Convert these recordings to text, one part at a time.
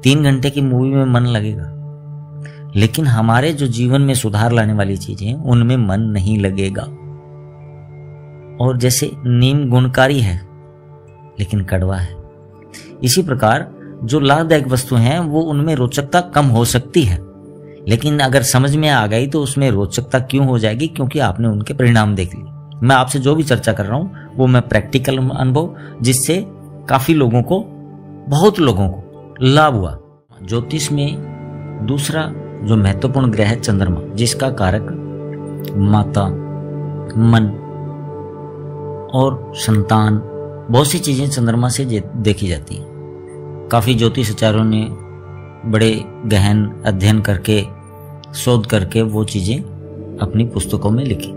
3 घंटे की मूवी में मन लगेगा, लेकिन हमारे जो जीवन में सुधार लाने वाली चीजें उनमें मन नहीं लगेगा। और जैसे नीम गुणकारी है लेकिन कड़वा है, इसी प्रकार जो लाभदायक वस्तु हैं वो उनमें रोचकता कम हो सकती है, लेकिन अगर समझ में आ गई तो उसमें रोचकता क्यों हो जाएगी? क्योंकि आपने उनके परिणाम देख लिए। मैं आपसे जो भी चर्चा कर रहा हूं वो मैं प्रैक्टिकल अनुभव, जिससे काफी लोगों को, बहुत लोगों को लाभ हुआ। ज्योतिष में दूसरा जो महत्वपूर्ण ग्रह है चंद्रमा, जिसका कारक माता, मन और संतान, बहुत सी चीजें चंद्रमा से देखी जाती हैं। काफी ज्योतिषाचार्यों ने बड़े गहन अध्ययन करके, शोध करके वो चीजें अपनी पुस्तकों में लिखी,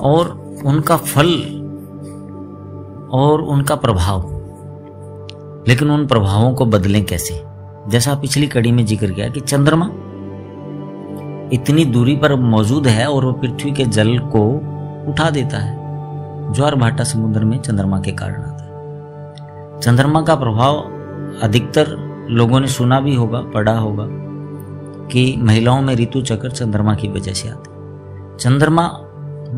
और उनका फल और उनका प्रभाव। लेकिन उन प्रभावों को बदलें कैसे? जैसा पिछली कड़ी में जिक्र किया कि चंद्रमा इतनी दूरी पर मौजूद है और वो पृथ्वी के जल को उठा देता है। ज्वार भाटा समुद्र में चंद्रमा के कारण आता है। चंद्रमा का प्रभाव अधिकतर लोगों ने सुना भी होगा, पढ़ा होगा कि महिलाओं में ऋतु चक्र चंद्रमा की वजह से आता है। चंद्रमा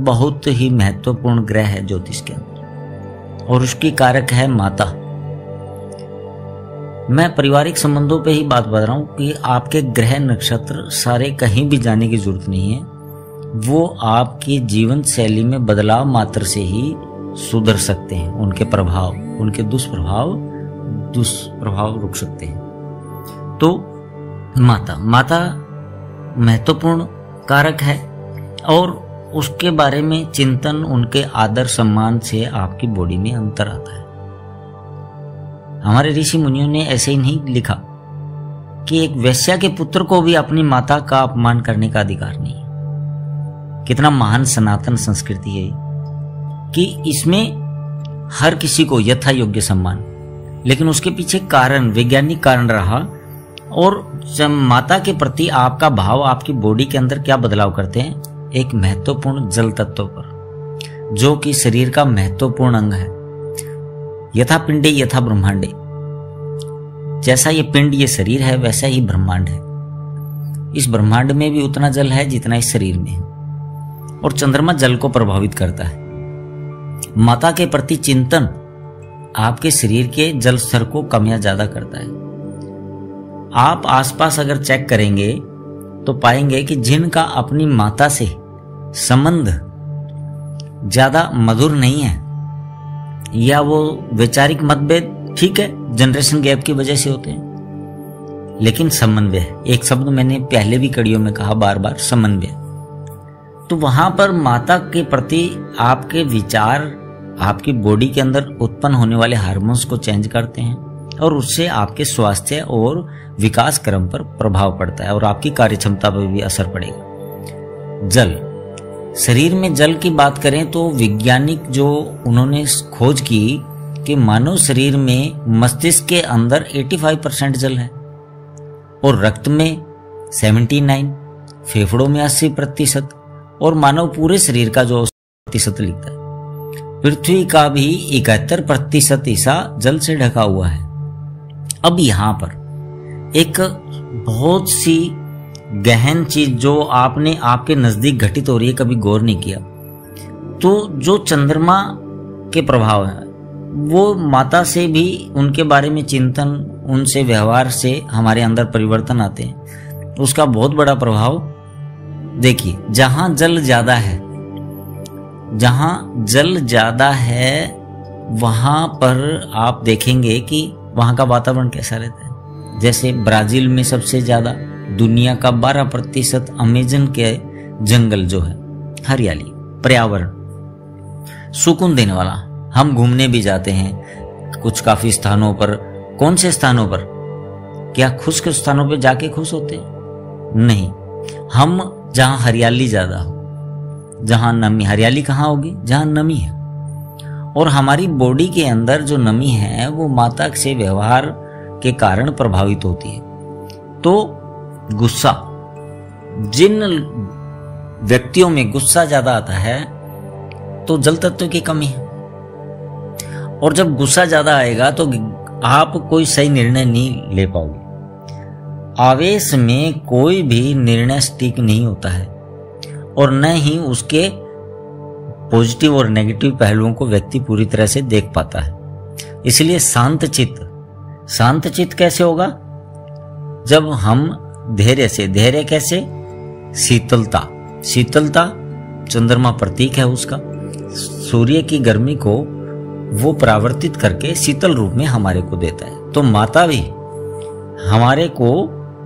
बहुत ही महत्वपूर्ण ग्रह है ज्योतिष के अंदर, और उसकी कारक है माता। मैं पारिवारिक संबंधों पे ही बात बता रहा हूं कि आपके ग्रह नक्षत्र सारे कहीं भी जाने की जरूरत नहीं है, वो आपकी जीवन शैली में बदलाव मात्र से ही सुधर सकते हैं। उनके प्रभाव, उनके दुष्प्रभाव रुक सकते हैं। तो माता महत्वपूर्ण कारक है, और उसके बारे में चिंतन, उनके आदर सम्मान से आपकी बॉडी में अंतर आता है। हमारे ऋषि मुनियों ने ऐसे ही नहीं लिखा कि एक वेश्या के पुत्र को भी अपनी माता का अपमान करने का अधिकार नहीं है। कितना महान सनातन संस्कृति है कि इसमें हर किसी को यथा योग्य सम्मान, लेकिन उसके पीछे कारण, वैज्ञानिक कारण रहा। और जब माता के प्रति आपका भाव आपकी बॉडी के अंदर क्या बदलाव करते हैं? एक महत्वपूर्ण जल तत्व पर, जो कि शरीर का महत्वपूर्ण अंग है। यथा पिंडे यथा ब्रह्मांडे, जैसा ये पिंड, ये शरीर है, वैसा ही ब्रह्मांड है। इस ब्रह्मांड में भी उतना जल है जितना इस शरीर में है, और चंद्रमा जल को प्रभावित करता है। माता के प्रति चिंतन आपके शरीर के जल स्तर को कम या ज्यादा करता है। आप आसपास अगर चेक करेंगे तो पाएंगे कि जिनका अपनी माता से संबंध ज्यादा मधुर नहीं है, या वो वैचारिक मतभेद, ठीक है, जनरेशन गैप की वजह से होते हैं, लेकिन समन्वय, एक शब्द मैंने पहले भी कड़ियों में कहा बार बार, समन्वय। तो वहां पर माता के प्रति आपके विचार आपकी बॉडी के अंदर उत्पन्न होने वाले हार्मोन्स को चेंज करते हैं, और उससे आपके स्वास्थ्य और विकास क्रम पर प्रभाव पड़ता है, और आपकी कार्यक्षमता पर भी असर पड़ेगा। जल, शरीर में जल की बात करें तो वैज्ञानिक जो उन्होंने खोज की कि मानव शरीर में मस्तिष्क के अंदर 85% जल है, और रक्त में 79, फेफड़ों में 80%, और मानव पूरे शरीर का जो प्रतिशत लिखता है। पृथ्वी का भी 71% हिस्सा जल से ढका हुआ है। अब यहां पर एक बहुत सी गहन चीज जो आपने आपके नजदीक घटित हो रही है, कभी गौर नहीं किया। तो जो चंद्रमा के प्रभाव है वो माता से भी, उनके बारे में चिंतन, उनसे व्यवहार से हमारे अंदर परिवर्तन आते हैं। उसका बहुत बड़ा प्रभाव देखिए, जहां जल ज्यादा है, जहां जल ज्यादा है वहां पर आप देखेंगे कि वहां का वातावरण कैसा रहता है। जैसे ब्राजील में सबसे ज्यादा, दुनिया का 12% अमेजन के जंगल जो है, हरियाली, पर्यावरण सुकून देने वाला। हम घूमने भी जाते हैं कुछ काफी स्थानों पर। कौन से स्थानों पर? क्या खुश्क स्थानों पर जाके खुश होते हैं? नहीं, हम जहां हरियाली ज्यादा हो, जहां नमी, हरियाली कहां होगी? जहां नमी है। और हमारी बॉडी के अंदर जो नमी है वो माता से व्यवहार के कारण प्रभावित होती है। तो गुस्सा, जिन व्यक्तियों में गुस्सा ज्यादा आता है तो जल तत्व की कमी है, और जब गुस्सा ज्यादा आएगा तो आप कोई सही निर्णय नहीं ले पाओगे। आवेश में कोई भी निर्णय सटीक नहीं होता है और न ही उसके पॉजिटिव और नेगेटिव पहलुओं को व्यक्ति पूरी तरह से देख पाता है। इसलिए शांत चित्त कैसे होगा? जब हम धैर्य कैसे? शीतलता चंद्रमा प्रतीक है उसका। सूर्य की गर्मी को वो परावर्तित करके शीतल रूप में हमारे को देता है। तो माता भी हमारे को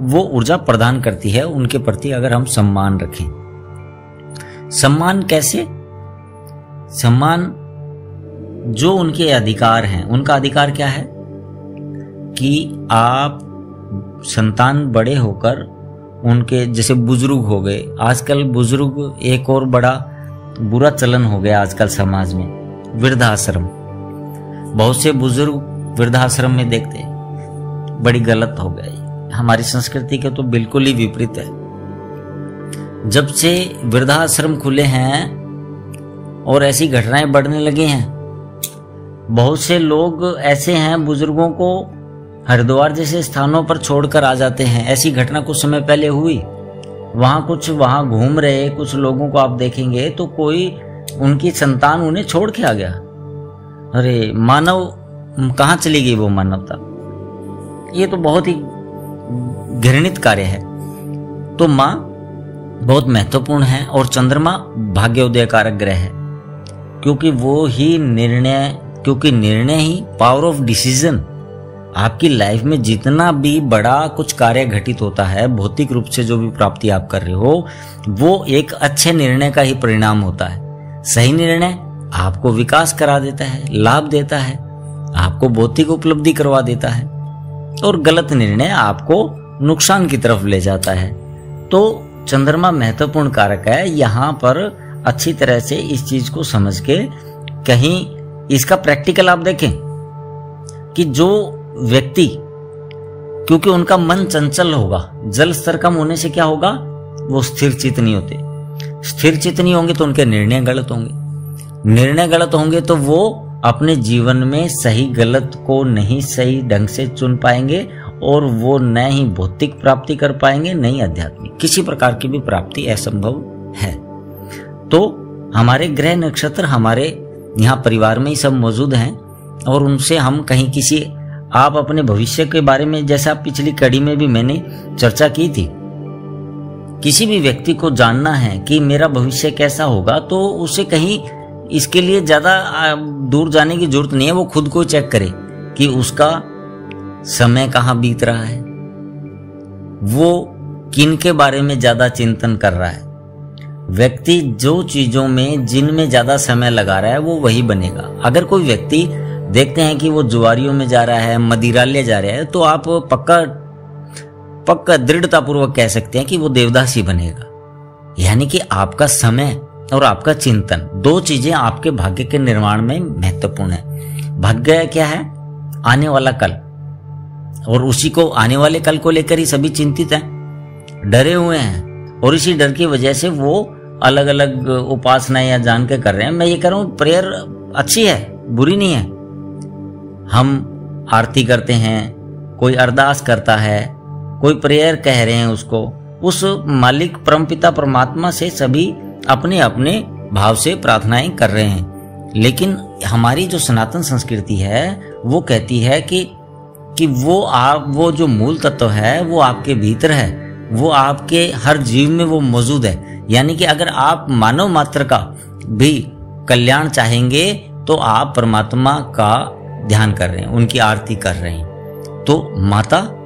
वो ऊर्जा प्रदान करती है उनके प्रति अगर हम सम्मान रखें। सम्मान कैसे? सम्मान जो उनके अधिकार हैं, उनका अधिकार क्या है कि आप संतान बड़े होकर उनके, जैसे बुजुर्ग हो गए, आजकल बुजुर्ग एक और बड़ा बुरा चलन हो गया आजकल समाज में, वृद्धाश्रम। बहुत से बुजुर्ग वृद्धाश्रम में देखते हैं, बड़ी गलत हो गई। हमारी संस्कृति के तो बिल्कुल ही विपरीत है। जब से वृद्धाश्रम खुले हैं और ऐसी घटनाएं बढ़ने लगी हैं, बहुत से लोग ऐसे हैं बुजुर्गों को हरिद्वार जैसे स्थानों पर छोड़कर आ जाते हैं। ऐसी घटना कुछ समय पहले हुई। वहां घूम रहे कुछ लोगों को आप देखेंगे तो कोई उनकी संतान उन्हें छोड़ के आ गया। अरे मानव कहाँ चली गई वो मानवता? ये तो बहुत ही घृणित कार्य है। तो माँ बहुत महत्वपूर्ण है और चंद्रमा भाग्योदय कारक ग्रह है, क्योंकि निर्णय ही पावर ऑफ डिसीजन। आपकी लाइफ में जितना भी बड़ा कुछ कार्य घटित होता है, भौतिक रूप से जो भी प्राप्ति आप कर रहे हो, वो एक अच्छे निर्णय का ही परिणाम होता है। सही निर्णय आपको विकास करा देता है, लाभ देता है, आपको भौतिक उपलब्धि करवा देता है, और गलत निर्णय आपको नुकसान की तरफ ले जाता है। तो चंद्रमा महत्वपूर्ण कारक है। यहाँ पर अच्छी तरह से इस चीज को समझ के कहीं इसका प्रैक्टिकल आप देखें कि जो व्यक्ति, क्योंकि उनका मन चंचल होगा, जल स्तर कम होने से क्या होगा, वो स्थिर चित्त नहीं होते। स्थिर चित्त नहीं होंगे तो उनके निर्णय गलत होंगे। निर्णय गलत होंगे तो वो अपने जीवन में सही गलत को नहीं सही ढंग से चुन पाएंगे और वो न ही भौतिक प्राप्ति कर पाएंगे, न ही आध्यात्मिक, किसी प्रकार की भी प्राप्ति असंभव है। तो हमारे ग्रह नक्षत्र हमारे यहाँ परिवार में ही सब मौजूद हैं और उनसे हम कहीं किसी, आप अपने भविष्य के बारे में, जैसा पिछली कड़ी में भी मैंने चर्चा की थी, किसी भी व्यक्ति को जानना है कि मेरा भविष्य कैसा होगा, तो उसे कहीं इसके लिए ज्यादा दूर जाने की जरूरत नहीं है। वो खुद को चेक करे कि उसका समय कहाँ बीत रहा है, वो किन के बारे में ज्यादा चिंतन कर रहा है। व्यक्ति जो चीजों में जिनमें ज्यादा समय लगा रहा है वो वही बनेगा। अगर कोई व्यक्ति देखते हैं कि वो जुआरियों में जा रहा है, मदिरालय जा रहा है, तो आप पक्का दृढ़ता पूर्वक कह सकते हैं कि वो देवदास ही बनेगा। यानी कि आपका समय और आपका चिंतन, दो चीजें आपके भाग्य के निर्माण में महत्वपूर्ण है। भाग्य क्या है? आने वाला कल, और उसी को, आने वाले कल को लेकर ही सभी चिंतित हैं, डरे हुए हैं, और इसी डर की वजह से वो अलग अलग उपासनाएं या जान के कर रहे हैं। मैं ये कह रहा हूं, प्रेयर अच्छी है, बुरी नहीं है। हम आरती करते हैं, कोई अरदास करता है, कोई प्रेयर कह रहे हैं उसको, उस मालिक परमपिता परमात्मा से सभी अपने अपने भाव से प्रार्थनाएं कर रहे हैं। लेकिन हमारी जो सनातन संस्कृति है वो कहती है कि वो जो मूल तत्व है वो आपके भीतर है, वो आपके हर जीव में वो मौजूद है। यानी कि अगर आप मानव मात्र का भी कल्याण चाहेंगे तो आप परमात्मा का ध्यान कर रहे हैं, उनकी आरती कर रहे हैं। तो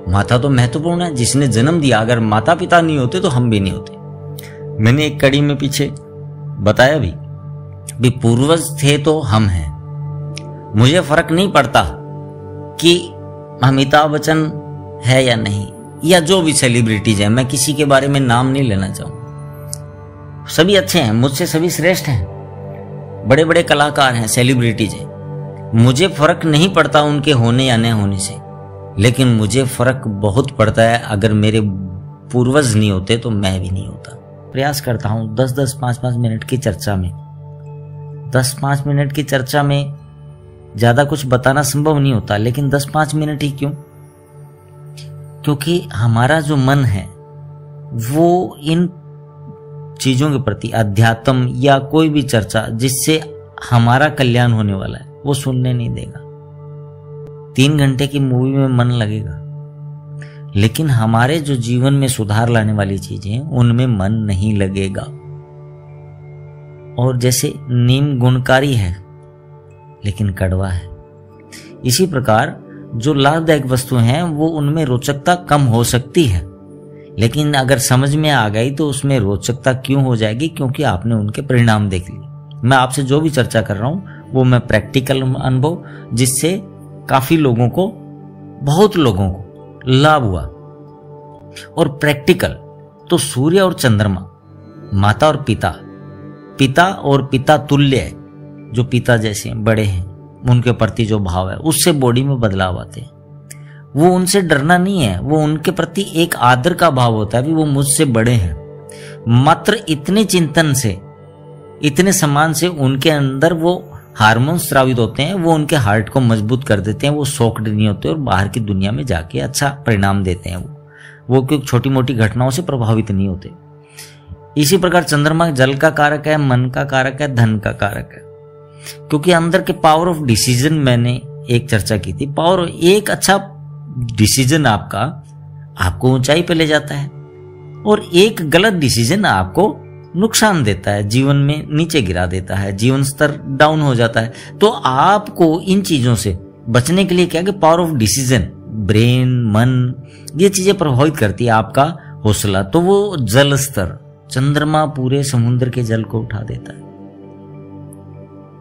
माता तो महत्वपूर्ण है, जिसने जन्म दिया। अगर माता पिता नहीं होते तो हम भी नहीं होते। मैंने एक कड़ी में पीछे बताया भी पूर्वज थे तो हम हैं। मुझे फर्क नहीं पड़ता कि अमिताभ बच्चन है या नहीं, या जो भी सेलिब्रिटीज है, मैं किसी के बारे में नाम नहीं लेना चाहूँ। सभी अच्छे हैं, मुझसे सभी श्रेष्ठ हैं, बड़े बड़े कलाकार हैं, सेलिब्रिटीज हैं। मुझे फर्क नहीं पड़ता उनके होने या न होने से, लेकिन मुझे फर्क बहुत पड़ता है अगर मेरे पूर्वज नहीं होते तो मैं भी नहीं होता। प्रयास करता हूँ 10-10, 5-5 मिनट की चर्चा में, 10-5 मिनट की चर्चा में ज्यादा कुछ बताना संभव नहीं होता, लेकिन 10-5 मिनट ही क्यों? क्योंकि हमारा जो मन है वो इन चीजों के प्रति, अध्यात्म या कोई भी चर्चा जिससे हमारा कल्याण होने वाला है, वो सुनने नहीं देगा। 3 घंटे की मूवी में मन लगेगा, लेकिन हमारे जो जीवन में सुधार लाने वाली चीजें उनमें मन नहीं लगेगा। और जैसे नीम गुणकारी है लेकिन कड़वा है, इसी प्रकार जो लाभदायक वस्तु हैं वो उनमें रोचकता कम हो सकती है, लेकिन अगर समझ में आ गई तो उसमें रोचकता क्यों हो जाएगी? क्योंकि आपने उनके परिणाम देख लिए। मैं आपसे जो भी चर्चा कर रहा हूं वो मैं प्रैक्टिकल अनुभव, जिससे काफी लोगों को, बहुत लोगों को लाभ हुआ। और प्रैक्टिकल तो सूर्य और चंद्रमा, माता और पिता, पिता और पिता तुल्य, जो पिता जैसे बड़े हैं उनके प्रति जो भाव है उससे बॉडी में बदलाव आते हैं। वो उनसे डरना नहीं है, वो उनके प्रति एक आदर का भाव होता है कि वो मुझसे बड़े हैं। मात्र इतने चिंतन से, इतने सम्मान से उनके अंदर वो हार्मोन स्रावित होते हैं, वो उनके हार्ट को मजबूत कर देते हैं। वो शॉक्ड नहीं होते और बाहर की दुनिया में जाके अच्छा परिणाम देते हैं। वो क्योंकि छोटी मोटी घटनाओं से प्रभावित नहीं होते। इसी प्रकार चंद्रमा जल का कारक है, मन का कारक है, धन का कारक है, क्योंकि अंदर के पावर ऑफ डिसीजन मैंने एक चर्चा की थी। पावर, एक अच्छा डिसीजन आपको ऊंचाई पे ले जाता है और एक गलत डिसीजन आपको नुकसान देता है, जीवन में नीचे गिरा देता है, जीवन स्तर डाउन हो जाता है। तो आपको इन चीजों से बचने के लिए क्या कि पावर ऑफ डिसीजन, ब्रेन, मन, ये चीजें प्रभावित करती है आपका हौसला। तो वो जल स्तर, चंद्रमा पूरे समुद्र के जल को उठा देता है।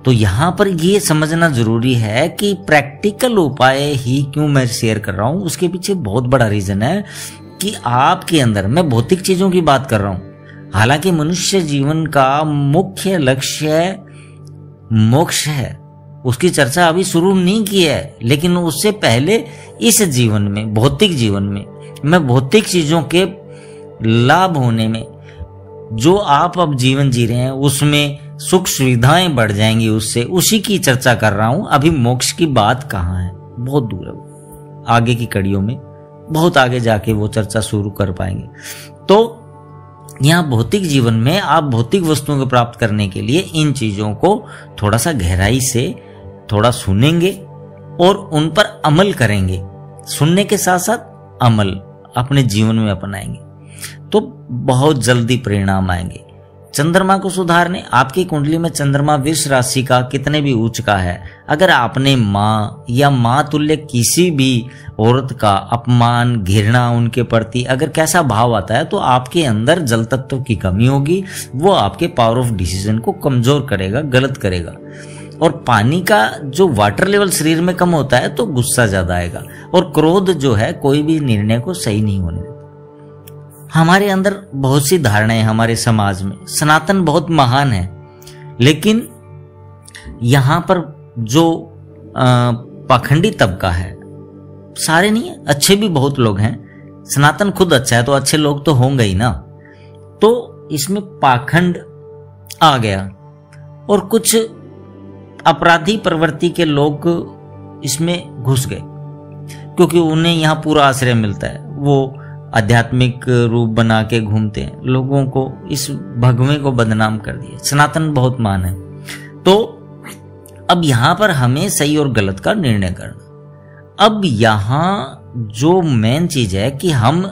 तो यहां पर ये समझना जरूरी है कि प्रैक्टिकल उपाय ही क्यों मैं शेयर कर रहा हूं, उसके पीछे बहुत बड़ा रीजन है कि आपके अंदर, मैं भौतिक चीजों की बात कर रहा हूं, हालांकि मनुष्य जीवन का मुख्य लक्ष्य मोक्ष है, उसकी चर्चा अभी शुरू नहीं की है, लेकिन उससे पहले इस जीवन में, भौतिक जीवन में, मैं भौतिक चीजों के लाभ होने में, जो आप अब जीवन जी रहे हैं उसमें सुख सुविधाएं बढ़ जाएंगी उससे, उसी की चर्चा कर रहा हूं। अभी मोक्ष की बात कहां है, बहुत दूर है, आगे की कड़ियों में, बहुत आगे जाके वो चर्चा शुरू कर पाएंगे। तो यहाँ भौतिक जीवन में आप भौतिक वस्तुओं को प्राप्त करने के लिए इन चीजों को थोड़ा सा गहराई से थोड़ा सुनेंगे और उन पर अमल करेंगे। सुनने के साथ साथ अमल अपने जीवन में अपनाएंगे तो बहुत जल्दी परिणाम आएंगे। चंद्रमा को सुधारने, आपकी कुंडली में चंद्रमा वृष राशि का कितने भी उच्च का है, अगर आपने माँ या माँ तुल्य किसी भी औरत का अपमान, घृणा उनके प्रति अगर कैसा भाव आता है, तो आपके अंदर जल तत्व की कमी होगी, वो आपके पावर ऑफ डिसीजन को कमजोर करेगा, गलत करेगा। और पानी का जो वाटर लेवल शरीर में कम होता है तो गुस्सा ज्यादा आएगा, और क्रोध जो है कोई भी निर्णय को सही नहीं होने देता। हमारे अंदर बहुत सी धारणाएं, हमारे समाज में सनातन बहुत महान है, लेकिन यहां पर जो पाखंडी तबका है, सारे नहीं है, अच्छे भी बहुत लोग हैं। सनातन खुद अच्छा है तो अच्छे लोग तो होंगे ही ना। तो इसमें पाखंड आ गया और कुछ अपराधी प्रवृत्ति के लोग इसमें घुस गए, क्योंकि उन्हें यहाँ पूरा आश्रय मिलता है। वो आध्यात्मिक रूप बना के घूमते हैं, लोगों को, इस भगवे को बदनाम कर दिया। सनातन बहुत महान है। तो अब यहां पर हमें सही और गलत का निर्णय करना। अब यहां जो मेन चीज है कि हम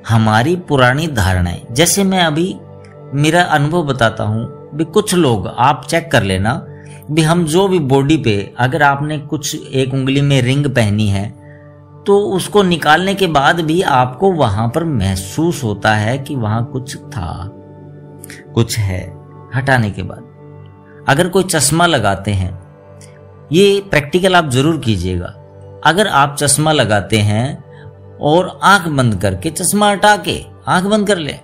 हमारी पुरानी धारणाएं, जैसे मैं अभी मेरा अनुभव बताता हूं भी, कुछ लोग आप चेक कर लेना भी, हम जो भी बॉडी पे, अगर आपने कुछ एक उंगली में रिंग पहनी है तो उसको निकालने के बाद भी आपको वहां पर महसूस होता है कि वहां कुछ था, कुछ है, हटाने के बाद। अगर कोई चश्मा लगाते हैं, ये प्रैक्टिकल आप जरूर कीजिएगा। अगर आप चश्मा लगाते हैं और आंख बंद करके, चश्मा हटा के आंख बंद कर ले,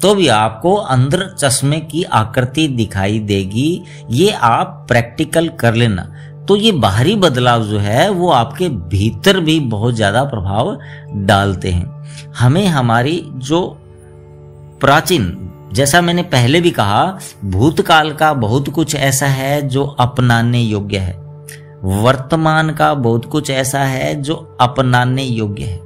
तो भी आपको अंदर चश्मे की आकृति दिखाई देगी। ये आप प्रैक्टिकल कर लेना। तो ये बाहरी बदलाव जो है वो आपके भीतर भी बहुत ज्यादा प्रभाव डालते हैं। हमें हमारी जो प्राचीन, जैसा मैंने पहले भी कहा, भूतकाल का बहुत कुछ ऐसा है जो अपनाने योग्य है। वर्तमान का बहुत कुछ ऐसा है जो अपनाने योग्य है,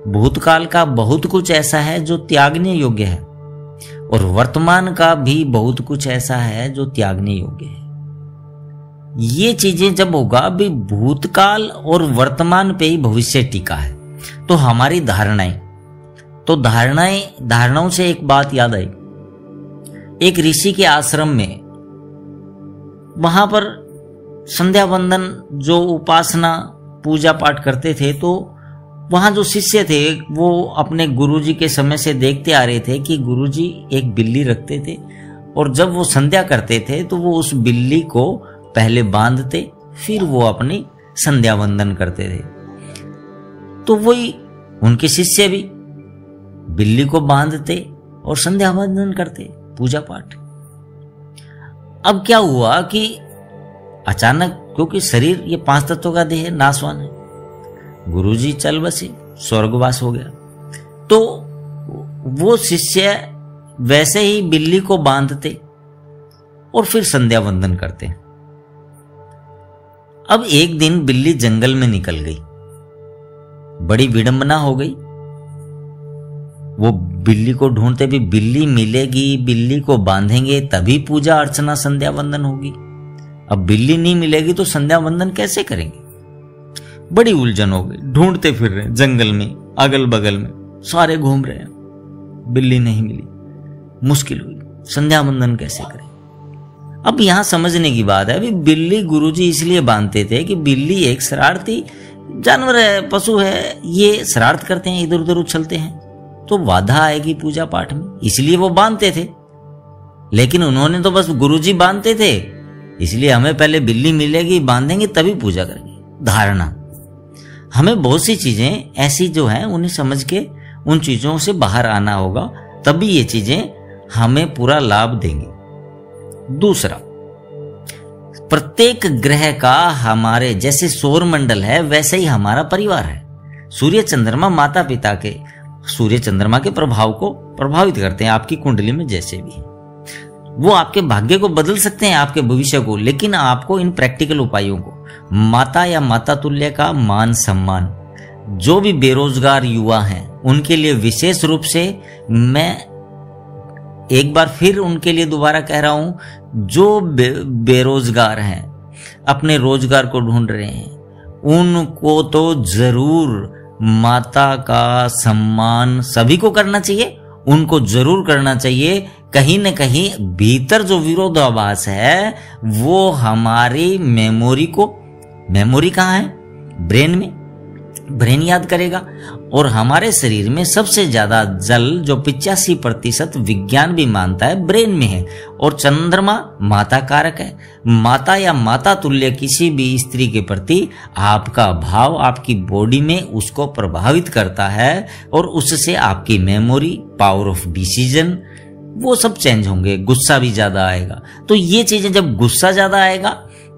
भूतकाल का बहुत कुछ ऐसा है जो त्यागने योग्य है, और वर्तमान का भी बहुत कुछ ऐसा है जो त्यागने योग्य है। ये चीजें जब होगा भी, भूतकाल और वर्तमान पे ही भविष्य टिका है। तो हमारी धारणाओं से एक बात याद आई। एक ऋषि के आश्रम में, वहां पर संध्या वंदन जो उपासना पूजा पाठ करते थे, तो वहां जो शिष्य थे वो अपने गुरुजी के समय से देखते आ रहे थे कि गुरुजी एक बिल्ली रखते थे, और जब वो संध्या करते थे तो वो उस बिल्ली को पहले बांधते, फिर वो अपनी संध्या वंदन करते थे। तो वही उनके शिष्य भी बिल्ली को बांधते और संध्या वंदन करते, पूजा पाठ। अब क्या हुआ कि अचानक, क्योंकि शरीर ये 5 तत्वों का देह नाशवान है, गुरुजी चल बसे, स्वर्गवास हो गया। तो वो शिष्य वैसे ही बिल्ली को बांधते और फिर संध्या वंदन करते। अब एक दिन बिल्ली जंगल में निकल गई, बड़ी विडंबना हो गई। वो बिल्ली को ढूंढते भी, बिल्ली मिलेगी, बिल्ली को बांधेंगे तभी पूजा अर्चना संध्या वंदन होगी। अब बिल्ली नहीं मिलेगी तो संध्या वंदन कैसे करेंगे? बड़ी उलझन हो गई, ढूंढते फिर रहे जंगल में, अगल बगल में सारे घूम रहे हैं, बिल्ली नहीं मिली, मुश्किल हुई, संध्या वंदन कैसे करें? अब यहां समझने की बात है, अभी बिल्ली गुरुजी इसलिए बांधते थे कि बिल्ली एक शरारती जानवर है, पशु है, ये शरारत करते हैं, इधर उधर उछलते हैं, तो बाधा आएगी पूजा पाठ में, इसलिए वो बांधते थे। लेकिन उन्होंने तो बस गुरुजी बांधते थे, इसलिए हमें पहले बिल्ली मिलेगी, बांधेंगे तभी पूजा करेंगे। धारणा, हमें बहुत सी चीजें ऐसी जो हैं उन्हें समझ के उन चीजों से बाहर आना होगा, तभी ये चीजें हमें पूरा लाभ देंगी। दूसरा, प्रत्येक ग्रह का हमारे जैसे सौर मंडल है वैसे ही हमारा परिवार है। सूर्य चंद्रमा माता पिता के, सूर्य चंद्रमा के प्रभाव को प्रभावित करते हैं आपकी कुंडली में, जैसे भी वो आपके भाग्य को बदल सकते हैं, आपके भविष्य को। लेकिन आपको इन प्रैक्टिकल उपायों को, माता या माता तुल्य का मान सम्मान, जो भी बेरोजगार युवा हैं उनके लिए विशेष रूप से, मैं एक बार फिर उनके लिए दोबारा कह रहा हूं, जो बेरोजगार हैं, अपने रोजगार को ढूंढ रहे हैं, उनको तो जरूर माता का सम्मान सभी को करना चाहिए, उनको जरूर करना चाहिए। कहीं न कहीं भीतर जो विरोधाभास है वो हमारी मेमोरी को, मेमोरी कहाँ है? ब्रेन में, ब्रेन याद करेगा। और हमारे शरीर में सबसे ज्यादा जल, जो 85% विज्ञान भी मानता है, ब्रेन में है। और चंद्रमा माता कारक है। माता या माता तुल्य किसी भी स्त्री के प्रति आपका भाव आपकी बॉडी में उसको प्रभावित करता है, और उससे आपकी मेमोरी, पावर ऑफ डिसीजन, वो सब चेंज होंगे। गुस्सा भी ज्यादा आएगा, तो ये चीजें, जब गुस्सा ज्यादा आएगा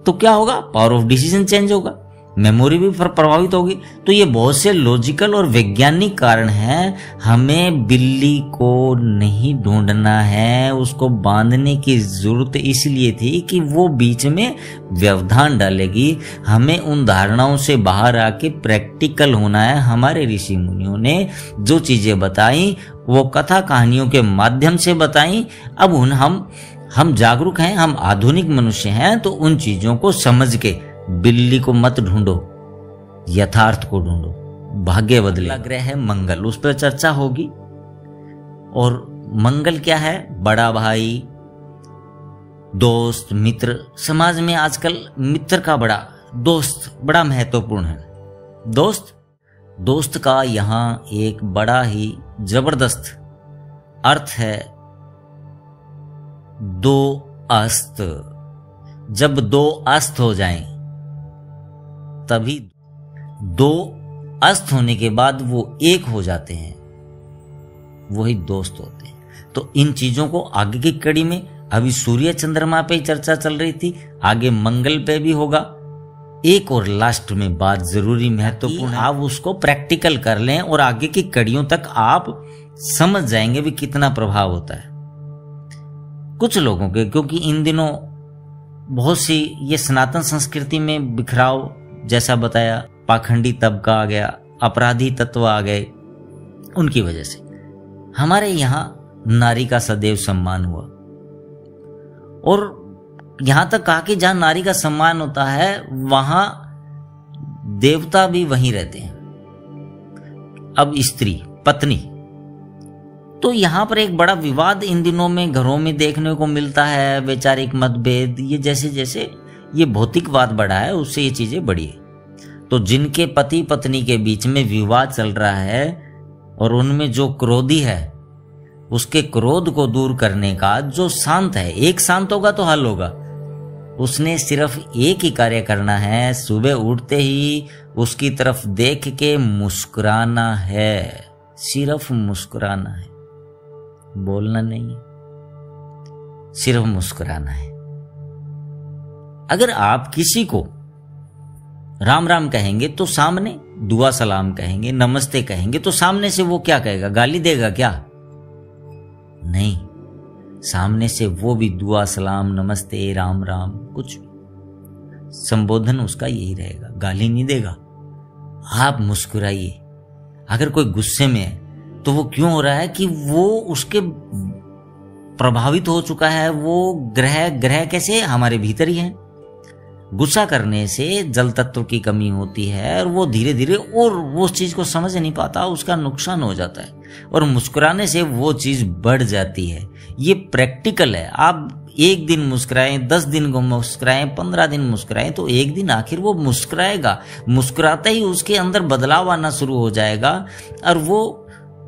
तो क्या होगा? पावर ऑफ डिसीजन चेंज होगा, मेमोरी भी प्रभावित होगी। तो ये बहुत से लॉजिकल और वैज्ञानिक कारण हैं। हमें बिल्ली को नहीं ढूंढना है, उसको बांधने की जरूरत इसलिए थी कि वो बीच में व्यवधान डालेगी। हमें उन धारणाओं से बाहर आके प्रैक्टिकल होना है। हमारे ऋषि मुनियों ने जो चीजें बताई वो कथा कहानियों के माध्यम से बताई। अब हम जागरूक हैं, हम आधुनिक मनुष्य हैं, तो उन चीजों को समझ के बिल्ली को मत ढूंढो, यथार्थ को ढूंढो, भाग्य बदले। अगला ग्रह है मंगल, उस पर चर्चा होगी। और मंगल क्या है? बड़ा भाई, दोस्त, मित्र। समाज में आजकल मित्र का दोस्त बड़ा महत्वपूर्ण है। दोस्त का यहाँ एक बड़ा ही जबरदस्त अर्थ है, दो अस्त। जब दो अस्त हो जाएं, तभी दो अस्त होने के बाद वो एक हो जाते हैं, वही दोस्त होते हैं। तो इन चीजों को आगे की कड़ी में, अभी सूर्य चंद्रमा पे चर्चा चल रही थी, आगे मंगल पे भी होगा। एक और लास्ट में बात जरूरी महत्वपूर्ण है, आप उसको प्रैक्टिकल कर लें और आगे की कड़ियों तक आप समझ जाएंगे भी कितना प्रभाव होता है कुछ लोगों के। क्योंकि इन दिनों बहुत सी ये सनातन संस्कृति में बिखराव जैसा बताया, पाखंडी तबका आ गया, अपराधी तत्व आ गए, उनकी वजह से हमारे यहाँ नारी का सदैव सम्मान हुआ। और यहां तक कहा कि जहां नारी का सम्मान होता है वहां देवता भी वहीं रहते हैं। अब स्त्री पत्नी, तो यहां पर एक बड़ा विवाद इन दिनों में घरों में देखने को मिलता है, वैचारिक मतभेद, ये जैसे जैसे ये भौतिकवाद बढ़ा है उससे ये चीजें बढ़ी है। तो जिनके पति पत्नी के बीच में विवाद चल रहा है और उनमें जो क्रोधी है उसके क्रोध को दूर करने का जो शांत है, एक शांत होगा तो हल होगा। उसने सिर्फ एक ही कार्य करना है, सुबह उठते ही उसकी तरफ देख के मुस्कुराना है, सिर्फ मुस्कुराना है, बोलना नहीं है, सिर्फ मुस्कुराना है। अगर आप किसी को राम राम कहेंगे तो सामने दुआ सलाम कहेंगे, नमस्ते कहेंगे तो सामने से वो क्या कहेगा, गाली देगा क्या? नहीं, सामने से वो भी दुआ सलाम नमस्ते राम राम कुछ संबोधन उसका यही रहेगा, गाली नहीं देगा। आप मुस्कुराइए। अगर कोई गुस्से में है तो वो क्यों हो रहा है कि वो उसके प्रभावित हो चुका है, वो ग्रह कैसे हमारे भीतर ही है। गुस्सा करने से जल तत्व की कमी होती है और वो धीरे धीरे और वो उस चीज को समझ नहीं पाता, उसका नुकसान हो जाता है, और मुस्कुराने से वो चीज बढ़ जाती है। ये प्रैक्टिकल है। आप एक दिन मुस्कुराएं, 10 दिन को मुस्कुराएं, 15 दिन मुस्कुराएं, तो एक दिन आखिर वो मुस्कुराएगा। मुस्कुराते ही उसके अंदर बदलाव आना शुरू हो जाएगा और वो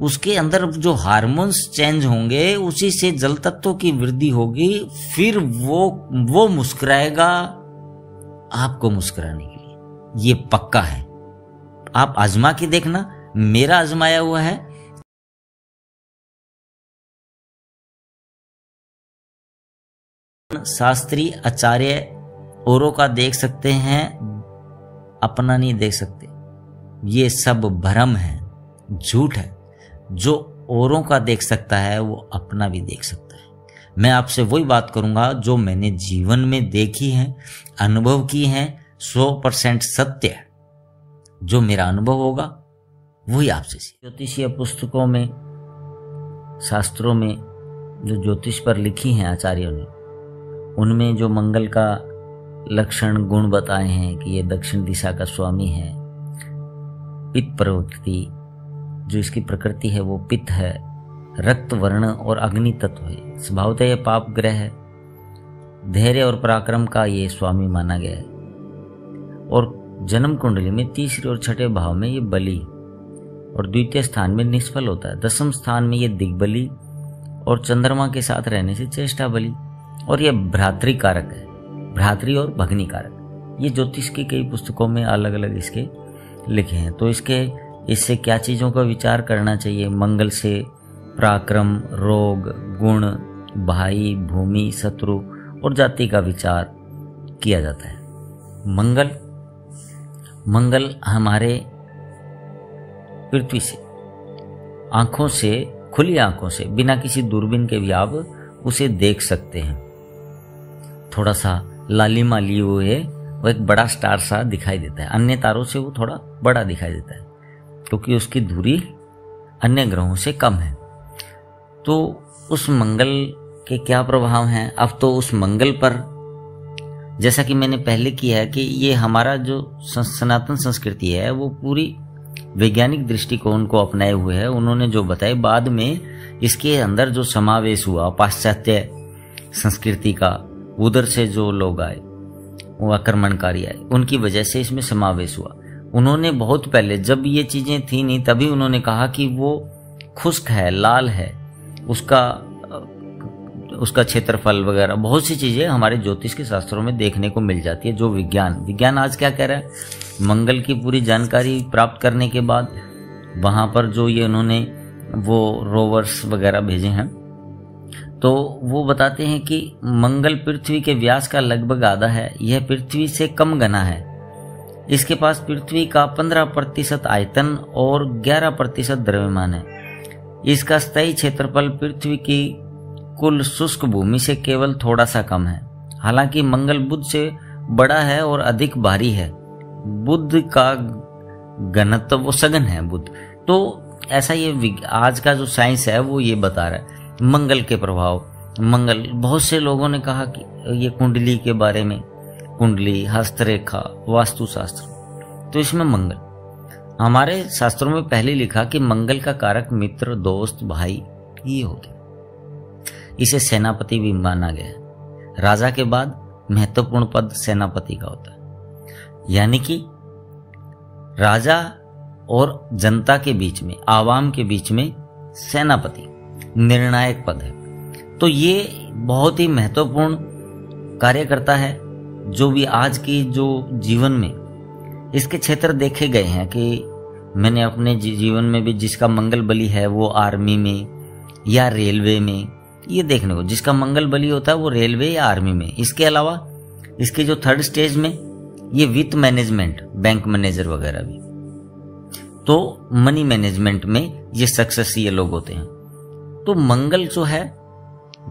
उसके अंदर जो हार्मोन्स चेंज होंगे उसी से जल तत्वों की वृद्धि होगी, फिर वो मुस्कुराएगा आपको मुस्कुराने के लिए। ये पक्का है, आप आजमा के देखना। मेरा आजमाया हुआ है। शास्त्री आचार्य औरों का देख सकते हैं, अपना नहीं देख सकते। ये सब भ्रम है, झूठ है। जो औरों का देख सकता है वो अपना भी देख सकता है। मैं आपसे वही बात करूंगा जो मैंने जीवन में देखी है, अनुभव की है, 100% सत्य है। जो मेरा अनुभव होगा वही आपसे। ज्योतिषीय पुस्तकों में, शास्त्रों में जो ज्योतिष पर लिखी हैं आचार्यों ने, उनमें जो मंगल का लक्षण गुण बताए हैं कि ये दक्षिण दिशा का स्वामी है, पित्त प्रवृत्ति, जो इसकी प्रकृति है वो पित्त है, रक्त वर्ण और अग्नि तत्व है, स्वभावतः यह पाप ग्रह है, धैर्य और पराक्रम का ये स्वामी माना गया है। और जन्म कुंडली में तीसरे और छठे भाव में ये बलि और द्वितीय स्थान में निष्फल होता है। 10वें स्थान में ये दिग्बली और चंद्रमा के साथ रहने से चेष्टा बलि, और यह भ्रातृ कारक है, भ्रातृ और भग्नि कारक। ये ज्योतिष की कई पुस्तकों में अलग अलग इसके लिखे हैं। तो इससे क्या चीज़ों का विचार करना चाहिए? मंगल से पराक्रम, रोग, गुण, भाई, भूमि, शत्रु और जाति का विचार किया जाता है। मंगल हमारे पृथ्वी से, आंखों से, खुली आंखों से, बिना किसी दूरबीन के भी आप उसे देख सकते हैं। थोड़ा सा लालिमा लिए हुए वो एक बड़ा स्टार सा दिखाई देता है। अन्य तारों से वो थोड़ा बड़ा दिखाई देता है क्योंकि उसकी दूरी अन्य ग्रहों से कम है। तो उस मंगल के क्या प्रभाव हैं? अब तो उस मंगल पर, जैसा कि मैंने पहले किया है कि ये हमारा जो सनातन संस्कृति है वो पूरी वैज्ञानिक दृष्टिकोण को अपनाए हुए है। उन्होंने जो बताए, बाद में इसके अंदर जो समावेश हुआ पाश्चात्य संस्कृति का, उधर से जो लोग आए, वो आक्रमणकारी आए, उनकी वजह से इसमें समावेश हुआ। उन्होंने बहुत पहले, जब ये चीजें थी नहीं, तभी उन्होंने कहा कि वो खुश्क है, लाल है, उसका क्षेत्रफल वगैरह बहुत सी चीजें हमारे ज्योतिष के शास्त्रों में देखने को मिल जाती है। जो विज्ञान आज क्या कह रहा है, मंगल की पूरी जानकारी प्राप्त करने के बाद वहां पर जो ये उन्होंने वो रोवर्स वगैरह भेजे हैं, तो वो बताते हैं कि मंगल पृथ्वी के व्यास का लगभग आधा है। यह पृथ्वी से कम घना है। इसके पास पृथ्वी का 15% आयतन और 11% द्रव्यमान है। इसका स्थायी क्षेत्रफल पृथ्वी की कुल शुष्क भूमि से केवल थोड़ा सा कम है। हालांकि मंगल बुध से बड़ा है और अधिक भारी है। बुध का घनत्व वो सघन है बुध। तो ऐसा ये आज का जो साइंस है वो ये बता रहा है मंगल के प्रभाव। मंगल, बहुत से लोगों ने कहा कि ये कुंडली के बारे में, कुंडली, हस्तरेखा, वास्तुशास्त्र, तो इसमें मंगल, हमारे शास्त्रों में पहले लिखा कि मंगल का कारक मित्र, दोस्त, भाई ये होते। इसे सेनापति भी माना गया है। राजा के बाद महत्वपूर्ण पद सेनापति का होता है, यानी कि राजा और जनता के बीच में, आवाम के बीच में सेनापति निर्णायक पद है। तो ये बहुत ही महत्वपूर्ण कार्य करता है। जो भी आज की जो जीवन में इसके क्षेत्र देखे गए हैं कि मैंने अपने जीवन में भी, जिसका मंगल बली है वो आर्मी में या रेलवे में, ये देखने को जिसका मंगल बली होता है वो रेलवे या आर्मी में। इसके अलावा इसके जो थर्ड स्टेज में ये वित्त मैनेजमेंट, बैंक मैनेजर वगैरह भी, तो मनी मैनेजमेंट में ये सक्सेस ये लोग होते हैं। तो मंगल जो है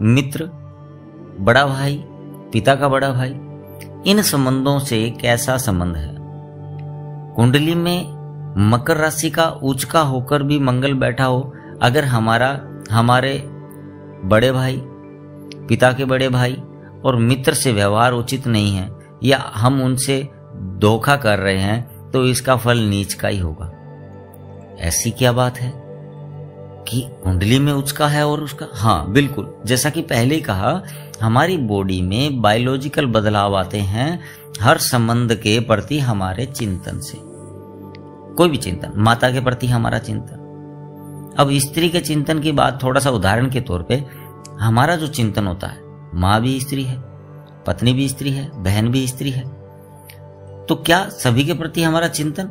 मित्र, बड़ा भाई, पिता का बड़ा भाई, इन संबंधों से कैसा संबंध है। कुंडली में मकर राशि का उच्च का होकर भी मंगल बैठा हो, अगर हमारे बड़े भाई, पिता के बड़े भाई और मित्र से व्यवहार उचित नहीं है या हम उनसे धोखा कर रहे हैं, तो इसका फल नीच का ही होगा। ऐसी क्या बात है कि कुंडली में उच्च का है और उसका, हाँ बिल्कुल, जैसा कि पहले ही कहा, हमारी बॉडी में बायोलॉजिकल बदलाव आते हैं हर संबंध के प्रति हमारे चिंतन से। कोई भी चिंतन, माता के प्रति हमारा चिंतन, अब स्त्री के चिंतन की बात थोड़ा सा उदाहरण के तौर पे, हमारा जो चिंतन होता है, माँ भी स्त्री है, पत्नी भी स्त्री है, बहन भी स्त्री है, तो क्या सभी के प्रति हमारा चिंतन,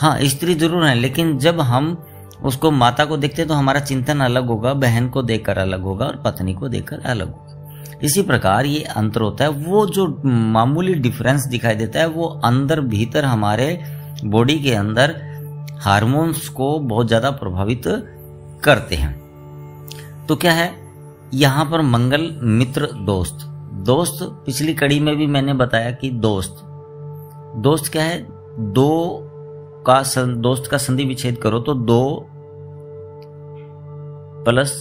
हाँ स्त्री जरूर है, लेकिन जब हम उसको माता को देखते तो हमारा चिंतन अलग होगा, बहन को देखकर अलग होगा और पत्नी को देखकर अलग होगा। इसी प्रकार ये अंतर होता है। वो जो मामूली डिफरेंस दिखाई देता है वो अंदर भीतर हमारे बॉडी के अंदर हार्मोन्स को बहुत ज्यादा प्रभावित करते हैं। तो क्या है यहाँ पर मंगल, मित्र, दोस्त। दोस्त पिछली कड़ी में भी मैंने बताया कि दोस्त क्या है, दोस्त का संधि विच्छेद करो तो 2 प्लस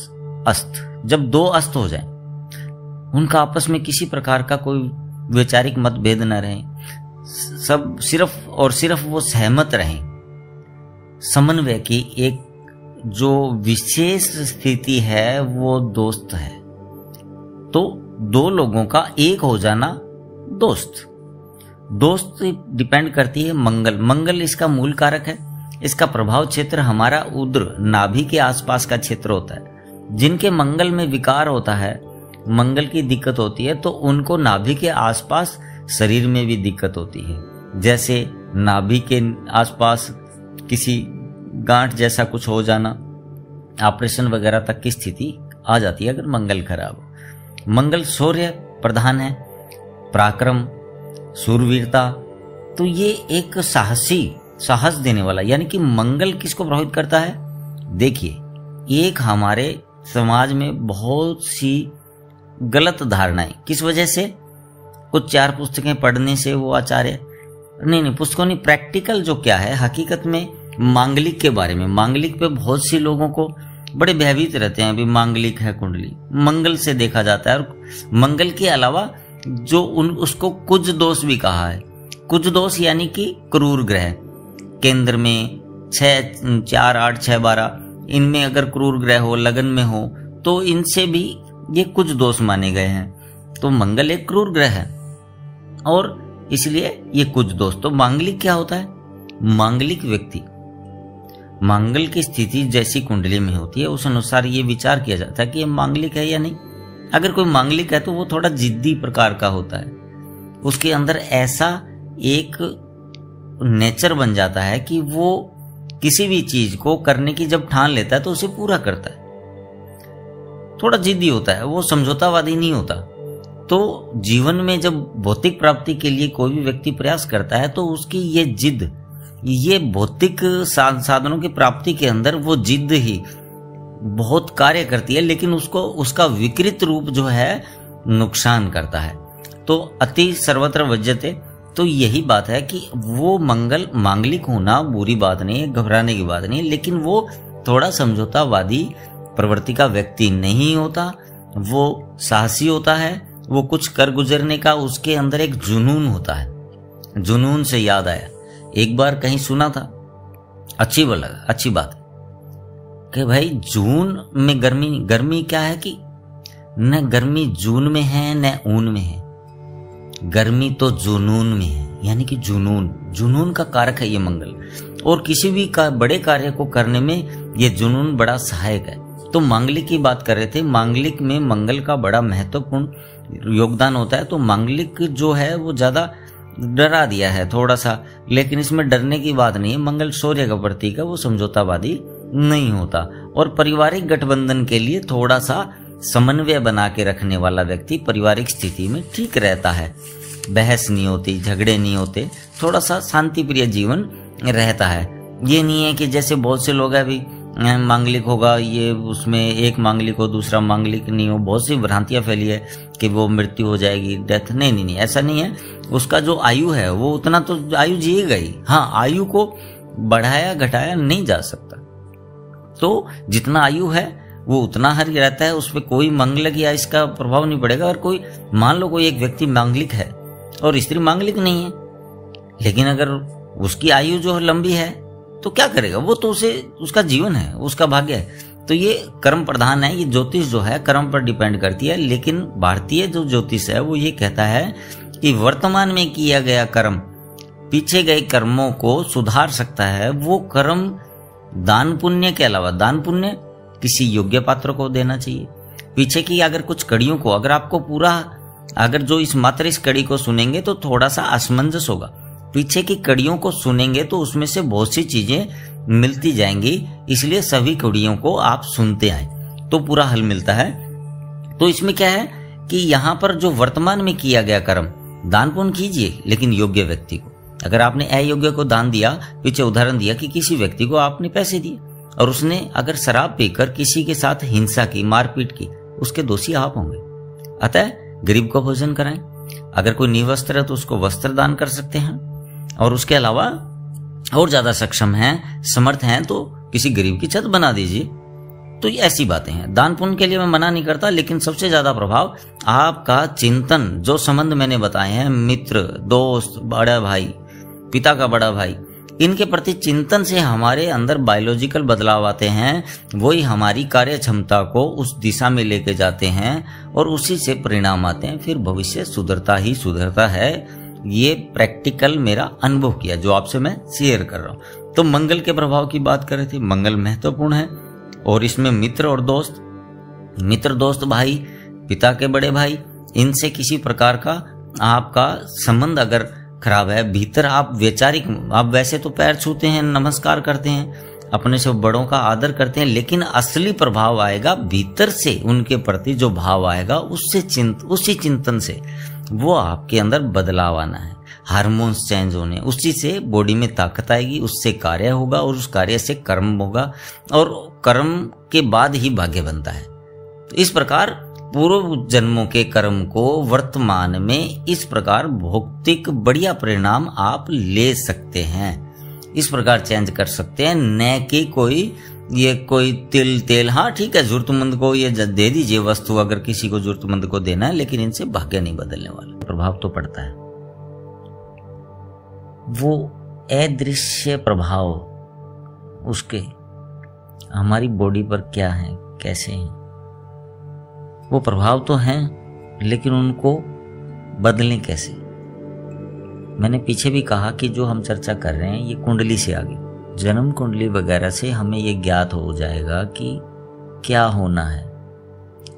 अस्त, जब 2 अस्त हो जाए, उनका आपस में किसी प्रकार का कोई वैचारिक मतभेद न रहे, सब सिर्फ और सिर्फ वो सहमत रहें, समन्वय की एक जो विशेष स्थिति है वो दोस्त है। तो 2 लोगों का एक हो जाना दोस्त डिपेंड करती है मंगल इसका मूल कारक है। इसका प्रभाव क्षेत्र हमारा उदर, नाभि के आसपास का क्षेत्र होता है। जिनके मंगल में विकार होता है, मंगल की दिक्कत होती है, तो उनको नाभि के आसपास शरीर में भी दिक्कत होती है। जैसे नाभि के आसपास किसी गांठ जैसा कुछ हो जाना, ऑपरेशन वगैरह तक की स्थिति आ जाती है अगर मंगल खराब हो। मंगल शौर्य प्रधान है, पराक्रम, शूरवीरता, तो ये एक साहस देने वाला, यानी कि मंगल किसको प्रभावित करता है। देखिए, एक हमारे समाज में बहुत सी गलत धारणाएं, किस वजह से, कुछ 4 पुस्तकें पढ़ने से वो आचार्य नहीं पुस्तकों नहीं, प्रैक्टिकल जो क्या है हकीकत में मांगलिक के बारे में, मांगलिक पे बहुत सी लोगों को बड़े भयभीत रहते हैं। अभी मांगलिक है कुंडली, मंगल से देखा जाता है, और मंगल के अलावा जो उसको कुज दोष भी कहा है। कुज दोष यानी कि क्रूर ग्रह, केंद्र में 6, 4, 8, 6, 12, इनमें अगर क्रूर ग्रह हो, लगन में हो, तो इनसे भी ये कुछ दोष माने गए हैं। तो मंगल एक क्रूर ग्रह है और इसलिए ये कुछ दोष। तो मांगलिक क्या होता है, मांगलिक व्यक्ति, मंगल की स्थिति जैसी कुंडली में होती है उस अनुसार ये विचार किया जाता है कि ये मांगलिक है या नहीं। अगर कोई मांगलिक है तो वो थोड़ा जिद्दी प्रकार का होता है, उसके अंदर ऐसा एक नेचर बन जाता है कि वो किसी भी चीज को करने की जब ठान लेता है तो उसे पूरा करता है। थोड़ा जिद्दी होता है, वो समझौतावादी नहीं होता। तो जीवन में जब भौतिक प्राप्ति के लिए कोई भी व्यक्ति प्रयास करता है तो उसकी ये जिद, ये भौतिक साधनों की प्राप्ति के अंदर वो जिद ही बहुत कार्य करती है, लेकिन उसको उसका विकृत रूप जो है नुकसान करता है। तो अति सर्वत्र वज्यते, तो यही बात है कि वो मंगल मांगलिक होना बुरी बात नहीं है, घबराने की बात नहीं है, लेकिन वो थोड़ा समझौतावादी प्रवृत्ति का व्यक्ति नहीं होता, वो साहसी होता है, वो कुछ कर गुजरने का उसके अंदर एक जुनून होता है। जुनून से याद आया, एक बार कहीं सुना था, अच्छी बात है कि भाई जून में गर्मी क्या है कि न गर्मी जून में है न ऊन में है, गर्मी तो जुनून में है। यानी कि जुनून का कारक है ये मंगल, और किसी भी बड़े कार्य को करने में ये जुनून बड़ा सहायक है। तो मांगलिक की बात कर रहे थे, मांगलिक में मंगल का बड़ा महत्वपूर्ण योगदान होता है। तो मांगलिक जो है वो ज्यादा डरा दिया है थोड़ा सा, लेकिन इसमें डरने की बात नहीं है। मंगल शौर्य का प्रतीक है, वो समझौतावादी नहीं होता, और पारिवारिक गठबंधन के लिए थोड़ा सा समन्वय बना के रखने वाला व्यक्ति पारिवारिक स्थिति में ठीक रहता है। बहस नहीं होती, झगड़े नहीं होते, थोड़ा सा शांति प्रिय जीवन रहता है। ये नहीं है कि जैसे बहुत से लोग हैं अभी मांगलिक होगा, ये उसमें एक मांगलिक हो दूसरा मांगलिक नहीं हो, बहुत सी भ्रांतियां फैली है कि वो मृत्यु हो जाएगी, डेथ। नहीं, ऐसा नहीं है। उसका जो आयु है वो उतना तो आयु जिएगा ही। हाँ, आयु को बढ़ाया घटाया नहीं जा सकता, तो जितना आयु है वो उतना हर रहता है, उस पर कोई मांगलिक या इसका प्रभाव नहीं पड़ेगा। और कोई मान लो कोई एक व्यक्ति मांगलिक है और स्त्री मांगलिक नहीं है, लेकिन अगर उसकी आयु जो लंबी है तो क्या करेगा, वो तो उसे उसका जीवन है, उसका भाग्य है। तो ये कर्म प्रधान है, ये ज्योतिष जो है कर्म पर डिपेंड करती है। लेकिन भारतीय जो ज्योतिष है वो ये कहता है कि वर्तमान में किया गया कर्म पीछे गए कर्मों को सुधार सकता है। वो कर्म दान पुण्य के अलावा, दान पुण्य किसी योग्य पात्र को देना चाहिए। पीछे की अगर कुछ कड़ियों को, अगर आपको पूरा, अगर जो मात्र इस कड़ी को सुनेंगे तो थोड़ा सा असमंजस होगा, पीछे की कड़ियों को सुनेंगे तो उसमें से बहुत सी चीजें मिलती जाएंगी। इसलिए सभी कड़ियों को आप सुनते आए तो पूरा हल मिलता है। तो इसमें क्या है कि यहाँ पर जो वर्तमान में किया गया कर्म, दान पुण्य कीजिए लेकिन योग्य व्यक्ति को। अगर आपने अयोग्य को दान दिया, पीछे उदाहरण दिया कि किसी व्यक्ति को आपने पैसे दिए और उसने अगर शराब पीकर किसी के साथ हिंसा की, मारपीट की, उसके दोषी आप होंगे। अतः गरीब को भोजन कराएं। अगर कोई निवस्त्र है तो उसको वस्त्र दान कर सकते हैं, और उसके अलावा और ज्यादा सक्षम हैं, समर्थ हैं तो किसी गरीब की छत बना दीजिए। तो ये ऐसी बातें हैं। दान पुण्य के लिए मैं मना नहीं करता, लेकिन सबसे ज्यादा प्रभाव आपका चिंतन, जो संबंध मैंने बताए हैं, मित्र, दोस्त, बड़ा भाई, पिता का बड़ा भाई, इनके प्रति चिंतन से हमारे अंदर बायोलॉजिकल बदलाव आते हैं। वही हमारी कार्य क्षमता को उस दिशा में लेके जाते हैं और उसी से परिणाम आते हैं। फिर भविष्य सुधरता ही सुधरता है। ये प्रैक्टिकल मेरा अनुभव किया जो आपसे मैं शेयर कर रहा हूं। तो मंगल के प्रभाव की बात कर रहे थे। मंगल महत्वपूर्ण है, और इसमें मित्र और दोस्त, मित्र दोस्त भाई, पिता के बड़े भाई, इनसे किसी प्रकार का आपका संबंध अगर खराब है, भीतर आप वैचारिक, आप वैसे तो पैर छूते हैं, नमस्कार करते हैं, अपने से बड़ों का आदर करते हैं, लेकिन असली प्रभाव आएगा भीतर से, उनके प्रति जो भाव आएगा उसी चिंतन से वो आपके अंदर बदलाव आना है, हार्मोन्स चेंज होने, उसी से बॉडी में ताकत आएगी, उससे कार्य होगा और उस कार्य से कर्म होगा, और कर्म के बाद ही भाग्य बनता है। तो इस प्रकार पूर्व जन्मों के कर्म को वर्तमान में इस प्रकार भौतिक बढ़िया परिणाम आप ले सकते हैं, इस प्रकार चेंज कर सकते हैं। न कि कोई तेल, हाँ ठीक है, जरूरतमंद को ये दे दीजिए वस्तु, अगर किसी को जरूरतमंद को देना है, लेकिन इनसे भाग्य नहीं बदलने वाला। प्रभाव तो पड़ता है, वो अदृश्य प्रभाव उसके हमारी बॉडी पर क्या है, कैसे हैं, वो प्रभाव तो हैं, लेकिन उनको बदलें कैसे। मैंने पीछे भी कहा कि जो हम चर्चा कर रहे हैं ये कुंडली से आगे, जन्म कुंडली वगैरह से हमें ये ज्ञात हो जाएगा कि क्या होना है।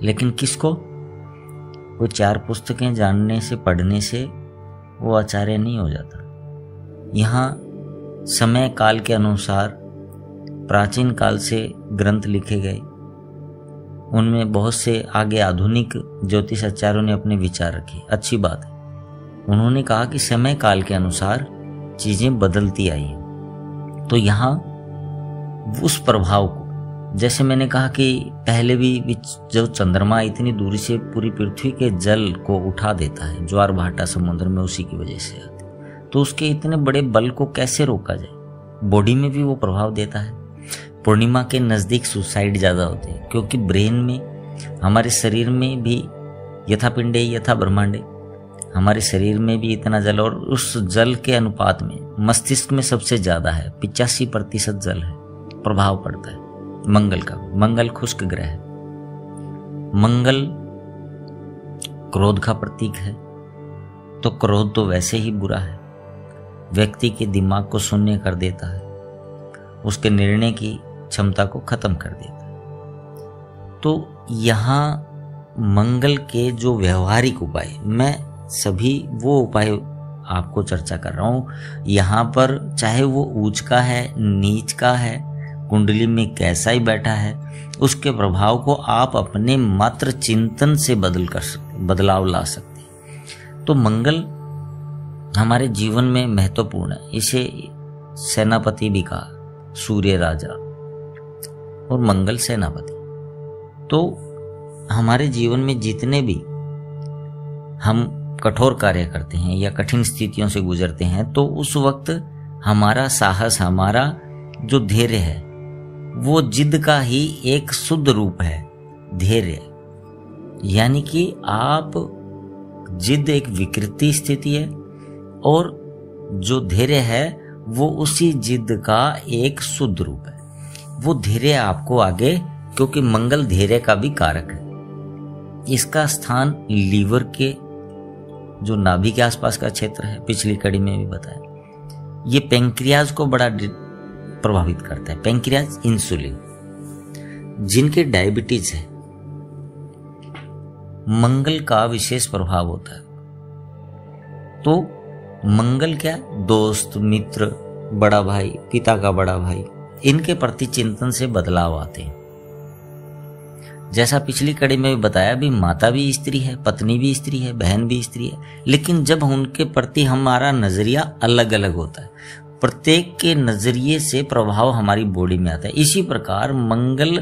लेकिन किसको? वो 4 पुस्तकें जानने से, पढ़ने से वो आचार्य नहीं हो जाता। यहाँ समय काल के अनुसार प्राचीन काल से ग्रंथ लिखे गए, उनमें बहुत से आगे आधुनिक ज्योतिष आचार्यों ने अपने विचार रखे, अच्छी बात है। उन्होंने कहा कि समय काल के अनुसार चीजें बदलती आई हैं। तो यहाँ उस प्रभाव को जैसे मैंने कहा कि पहले भी जो चंद्रमा इतनी दूरी से पूरी पृथ्वी के जल को उठा देता है, ज्वार भाटा समुद्र में उसी की वजह से आती, तो उसके इतने बड़े बल को कैसे रोका जाए। बॉडी में भी वो प्रभाव देता है। पूर्णिमा के नज़दीक सुसाइड ज़्यादा होते हैं, क्योंकि ब्रेन में, हमारे शरीर में भी यथा पिंडे यथा ब्रह्मांडे, हमारे शरीर में भी इतना जल, और उस जल के अनुपात में मस्तिष्क में सबसे ज़्यादा है, 85% जल है, प्रभाव पड़ता है मंगल का। मंगल खुश्क ग्रह है। मंगल क्रोध का प्रतीक है, तो क्रोध तो वैसे ही बुरा है, व्यक्ति के दिमाग को शून्य कर देता है, उसके निर्णय की क्षमता को खत्म कर देता है। तो यहाँ मंगल के जो व्यवहारिक उपाय, मैं सभी वो उपाय आपको चर्चा कर रहा हूँ यहाँ पर, चाहे वो ऊंच का है, नीच का है, कुंडली में कैसा ही बैठा है, उसके प्रभाव को आप अपने मात्र चिंतन से बदलाव ला सकते हैं। तो मंगल हमारे जीवन में महत्वपूर्ण है। इसे सेनापति भी कहा, सूर्य राजा और मंगल सेनापति। तो हमारे जीवन में जितने भी हम कठोर कार्य करते हैं या कठिन स्थितियों से गुजरते हैं, तो उस वक्त हमारा साहस, हमारा जो धैर्य है, वो जिद का ही एक शुद्ध रूप है, धैर्य। यानी कि आप, जिद एक विकृति स्थिति है और जो धैर्य है वो उसी जिद का एक शुद्ध रूप है। वो धैर्य आपको आगे, क्योंकि मंगल धैर्य का भी कारक है। इसका स्थान लीवर के जो नाभि के आसपास का क्षेत्र है, पिछली कड़ी में भी बताया। ये पैंक्रियाज को बड़ा प्रभावित करता है। पैंक्रियाज, इंसुलिन, जिनके डायबिटीज है, मंगल का विशेष प्रभाव होता है। तो मंगल क्या, दोस्त, मित्र, बड़ा भाई, पिता का बड़ा भाई, इनके प्रति चिंतन से बदलाव आते हैं। जैसा पिछली कड़ी में भी बताया, भी माता भी स्त्री है, पत्नी भी स्त्री है, बहन भी स्त्री है, लेकिन जब उनके प्रति हमारा नजरिया अलग अलग होता है, प्रत्येक के नजरिए से प्रभाव हमारी बॉडी में आता है। इसी प्रकार मंगल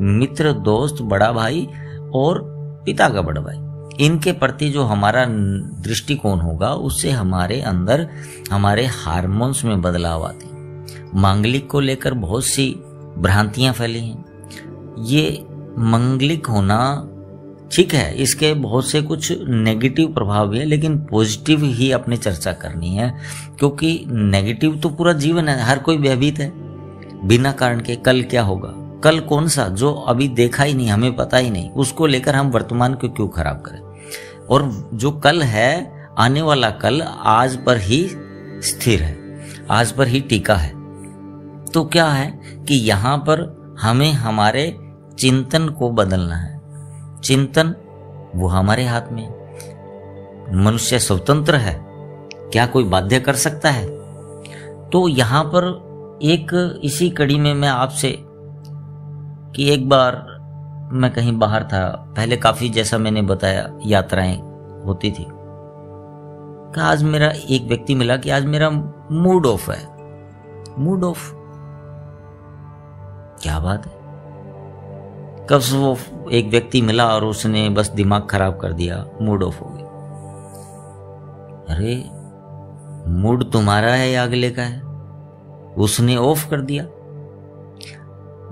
मित्र, दोस्त, बड़ा भाई और पिता का बड़ा भाई, इनके प्रति जो हमारा दृष्टिकोण होगा, उससे हमारे अंदर, हमारे हार्मोन्स में बदलाव आते हैं। मांगलिक को लेकर बहुत सी भ्रांतियां फैली हैं। ये मांगलिक होना ठीक है, इसके बहुत से कुछ नेगेटिव प्रभाव भी है, लेकिन पॉजिटिव ही अपनी चर्चा करनी है, क्योंकि नेगेटिव तो पूरा जीवन है, हर कोई भयभीत है बिना कारण के। कल क्या होगा, कल कौन सा, जो अभी देखा ही नहीं, हमें पता ही नहीं, उसको लेकर हम वर्तमान को क्यों खराब करें। और जो कल है, आने वाला कल आज पर ही स्थिर है, आज पर ही टिका है। तो क्या है कि यहाँ पर हमें हमारे चिंतन को बदलना है। चिंतन वो हमारे हाथ में है। मनुष्य स्वतंत्र है, क्या कोई बाध्य कर सकता है। तो यहाँ पर एक, इसी कड़ी में मैं आपसे, कि एक बार मैं कहीं बाहर था, पहले काफी, जैसा मैंने बताया, यात्राएं होती थी, कि आज मेरा एक व्यक्ति मिला कि आज मेरा मूड ऑफ है। मूड ऑफ, क्या बात है। कब से वो एक व्यक्ति मिला और उसने बस दिमाग खराब कर दिया, मूड ऑफ हो गया। अरे मूड तुम्हारा है या अगले का है, उसने ऑफ कर दिया।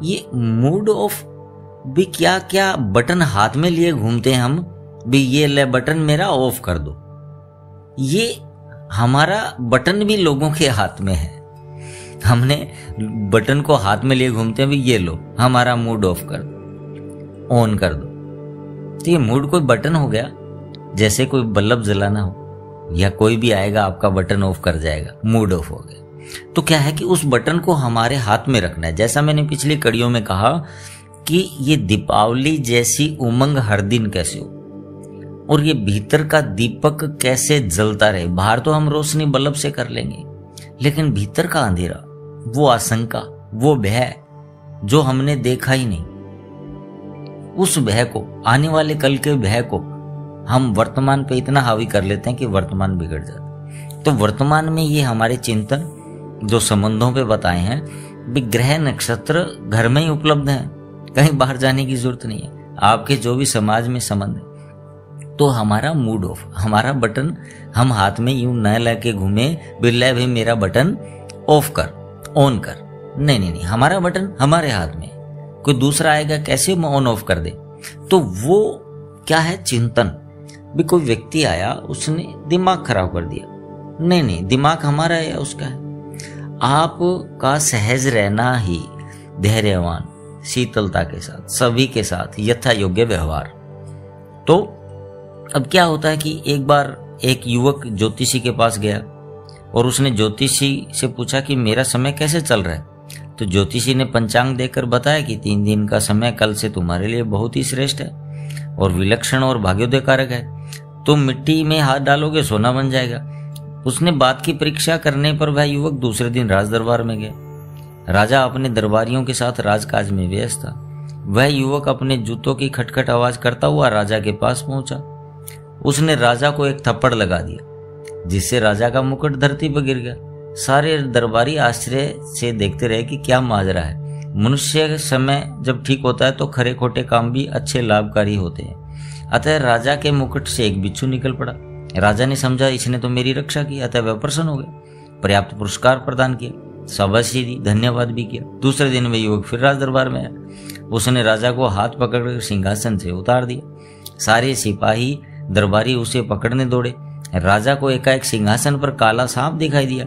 ये मूड ऑफ भी, क्या क्या बटन हाथ में लिए घूमते हैं हम भी, ये ले बटन मेरा ऑफ कर दो। ये हमारा बटन भी लोगों के हाथ में है, हमने बटन को हाथ में लिए घूमते हैं भी, ये लो हमारा मूड ऑफ कर दो, ऑन कर दो। तो ये मूड कोई बटन हो गया, जैसे कोई बल्ब जलाना हो, या कोई भी आएगा आपका बटन ऑफ कर जाएगा, मूड ऑफ हो गया। तो क्या है कि उस बटन को हमारे हाथ में रखना है। जैसा मैंने पिछली कड़ियों में कहा कि ये दीपावली जैसी उमंग हर दिन कैसे हो, और ये भीतर का दीपक कैसे जलता रहे। बाहर तो हम रोशनी बल्ब से कर लेंगे, लेकिन भीतर का अंधेरा, वो आशंका, वो भय जो हमने देखा ही नहीं, उस भय को, आने वाले कल के भय को हम वर्तमान पे इतना हावी कर लेते हैं कि वर्तमान बिगड़ जाता है। तो वर्तमान में ये हमारे चिंतन जो संबंधों पे बताए हैं, भी ग्रह नक्षत्र घर में ही उपलब्ध हैं, कहीं बाहर जाने की जरूरत नहीं है। आपके जो भी समाज में संबंध है, तो हमारा मूड ऑफ, हमारा बटन हम हाथ में यूं न लेके घूमे बिल्ला भाई मेरा बटन ऑफ कर, ऑन कर, नहीं नहीं नहीं, हमारा बटन हमारे हाथ में। कोई दूसरा आएगा कैसे ऑन ऑफ कर दे? तो वो क्या है, चिंतन। भी कोई व्यक्ति आया, उसने दिमाग खराब कर दिया, नहीं नहीं, दिमाग हमारा है या उसका है? आपका सहज रहना ही धैर्यवान, शीतलता के साथ, सभी के साथ यथा योग्य व्यवहार। तो अब क्या होता है कि एक बार एक युवक ज्योतिषी के पास गया और उसने ज्योतिषी से पूछा कि मेरा समय कैसे चल रहा है। तो ज्योतिषी ने पंचांग देकर बताया कि 3 दिन का समय कल से तुम्हारे लिए बहुत ही श्रेष्ठ है और विलक्षण और भाग्योदय कारक है। तुम मिट्टी में हाथ डालोगे सोना बन जाएगा। उसने बात की परीक्षा करने पर वह युवक दूसरे दिन राज दरबार में गया। राजा अपने दरबारियों के साथ राजकाज में व्यस्त था। वह युवक अपने जूतों की खटखट आवाज करता हुआ राजा के पास पहुंचा। उसने राजा को एक थप्पड़ लगा दिया, जिससे राजा का मुकुट धरती पर गिर गया। सारे दरबारी आश्चर्य से देखते रहे कि क्या माजरा है। मनुष्य समय जब ठीक होता है तो खरे खोटे काम भी अच्छे लाभकारी होते हैं। अतः राजा के मुकुट से एक बिच्छू निकल पड़ा। राजा ने समझा इसने तो मेरी रक्षा की, अतः वह प्रसन्न हो गए। पर्याप्त पुरस्कार प्रदान किया, शाबाशी दी, धन्यवाद भी किया। दूसरे दिन वह युवक फिर राज दरबार में आया। उसने राजा को हाथ पकड़कर सिंहासन से उतार दिया। सारे सिपाही दरबारी उसे पकड़ने दौड़े। राजा को एकाएक सिंहासन पर काला सांप दिखाई दिया।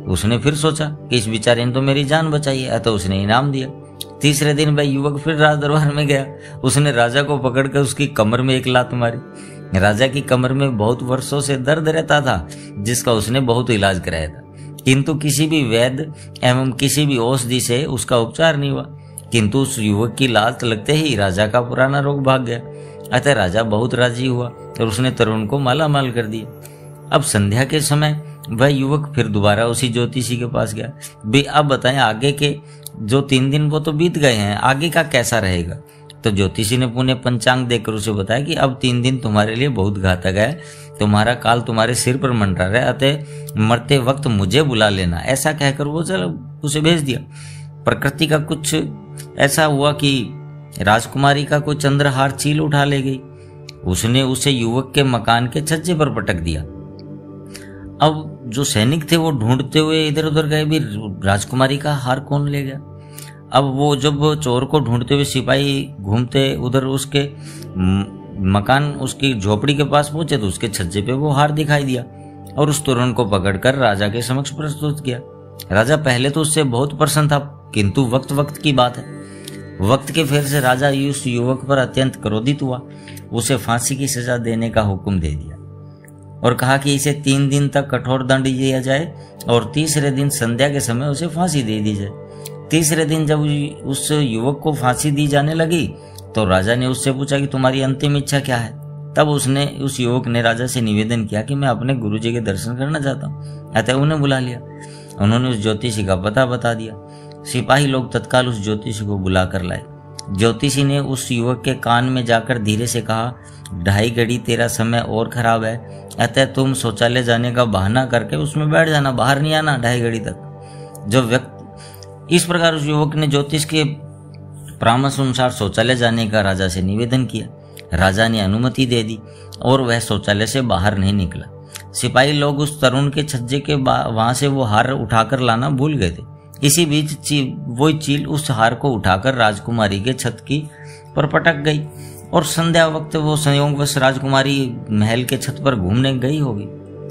उसने फिर सोचा कि इस बेचारे ने तो मेरी जान बचाई है, अतः उसने इनाम दिया। तीसरे दिन वह युवक फिर राज दरबार में गया। उसने राजा को पकड़कर उसकी कमर में एक लात मारी। राजा की कमर में बहुत वर्षों से दर्द रहता था, जिसका उसने बहुत इलाज कराया था, किंतु किसी भी वैद्य एवं किसी भी औषधि से उसका उपचार नहीं हुआ। किंतु उस युवक की लात लगते ही राजा का पुराना रोग भाग गया। अतः राजा बहुत राजी हुआ और उसने तरुण को माला माल कर दिया। अब संध्या के समय वह युवक फिर दोबारा उसी ज्योतिषी के पास गया। भी अब बताएं, आगे के जो 3 दिन वो तो बीत गए हैं, आगे का कैसा रहेगा? तो ज्योतिषी ने पुनः पंचांग देकर उसे बताया कि अब 3 दिन तुम्हारे लिए बहुत घातक है, तुम्हारा काल तुम्हारे सिर पर मंडरा रहा है, अतः मरते वक्त मुझे बुला लेना। ऐसा कहकर वो चलो उसे भेज दिया। प्रकृति का कुछ ऐसा हुआ कि राजकुमारी का कोई चंद्रहार चील उठा ले गई। उसने उसे युवक के मकान के छज्जे पर पटक दिया। अब जो सैनिक थे वो ढूंढते हुए इधर उधर गए, भी राजकुमारी का हार कौन ले गया। अब वो जब चोर को ढूंढते हुए सिपाही घूमते उधर उसके मकान, उसकी झोपड़ी के पास पहुंचे तो उसके छज्जे पे वो हार दिखाई दिया और उस तरुण को पकड़कर राजा के समक्ष प्रस्तुत किया। राजा पहले तो उससे बहुत प्रसन्न था, किंतु वक्त वक्त की बात है। वक्त के फेर से राजा उस युवक पर अत्यंत क्रोधित हुआ। उसे फांसी की सजा देने का हुक्म दे दिया और कहा कि इसे 3 दिन तक कठोर दंड दिया जाए और तीसरे दिन संध्या के समय उसे फांसी दे दी जाए। तीसरे दिन जब उस युवक को फांसी दी जाने लगी तो राजा ने उससे पूछा कि तुम्हारी अंतिम इच्छा क्या है। तब उस युवक ने राजा से निवेदन किया कि मैं अपने गुरुजी के दर्शन करना चाहता हूँ। अतः उन्हें बुला लिया। उन्होंने उस ज्योतिषी का पता बता दिया। सिपाही लोग तत्काल उस ज्योतिषी को बुला कर लाए। ज्योतिषी ने उस युवक के कान में जाकर धीरे से कहा, 2.5 घड़ी तेरा समय और खराब है, अतः तुम शौचालय जाने का बहाना करके उसमें बैठ जाना, बाहर नहीं आना 2.5 घड़ी तक। जो व्यक्ति इस प्रकार उस युवक ने ज्योतिष के परामर्श अनुसार शौचालय जाने का राजा से निवेदन किया। राजा ने अनुमति दे दी और वह शौचालय से बाहर नहीं निकला। सिपाही लोग उस तरुण के छज्जे के वहां से वो हार उठाकर लाना भूल गए थे। इसी बीच वो चील उस हार को उठाकर राजकुमारी के छत की पर पटक गई और संध्या वक्त वो संयोगवश राजकुमारी महल के छत पर घूमने गई होगी।